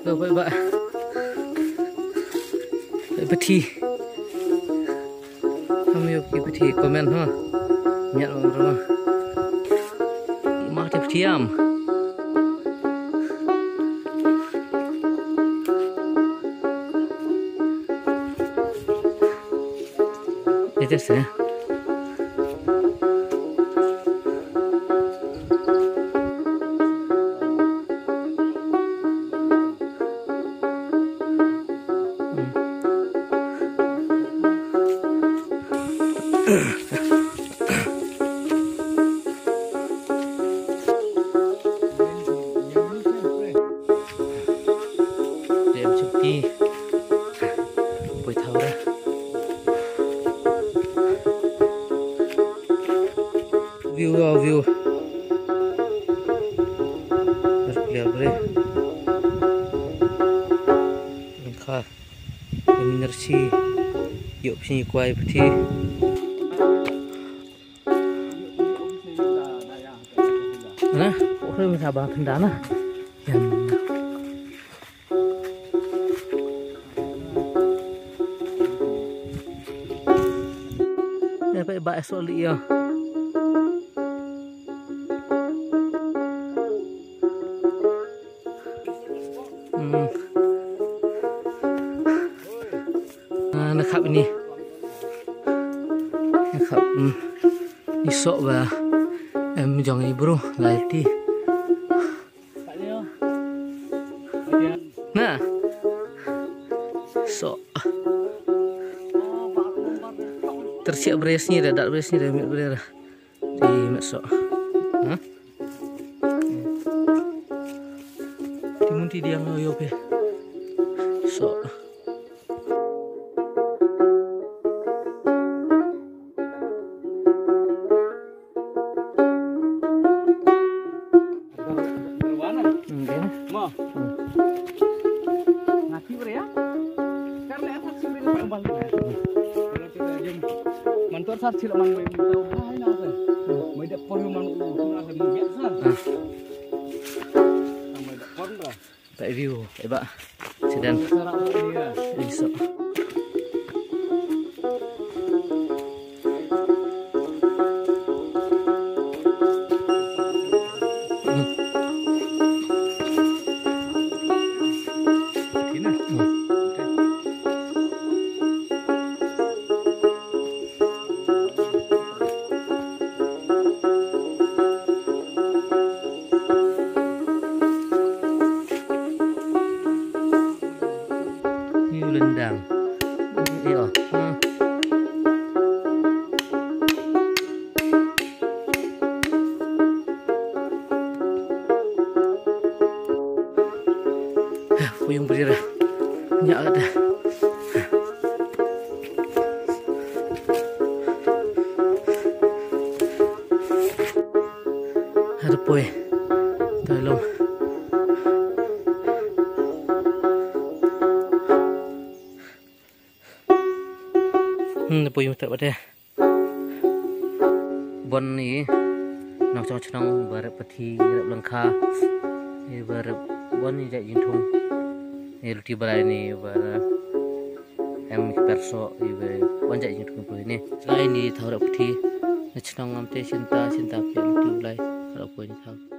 vậy vậy vậy bất thi không yêu cái bất thi comment ha nhận rồi mà tiếp thiam itu sih điểm chụp đi buổi thâu ra view berlihat bre engkau energi yuk sini kuai peti nah orang bisa bawa pendana yang ya pakai bakso liya nakap ini nakap isok ba em jangan ibro lagi nah sok tersiap beresnya dah beresnya dah mik beres di masuk timunti dia ngoyo be sok mantor sar sila man may taw bahay na sa may da por man na sa mga sar may da por ra tak view iba sedang iso lendang iya puyung berdiri nyak ada ada poe tolong puyung tak ada bon ni nak cong barat peti barat lengka ni barat bon ni jak jintung ni roti balai ni barat em perso ni bon jak jintung tu ni selain ni thau peti nak cong amte cinta pia roti balai kalau pun ni thau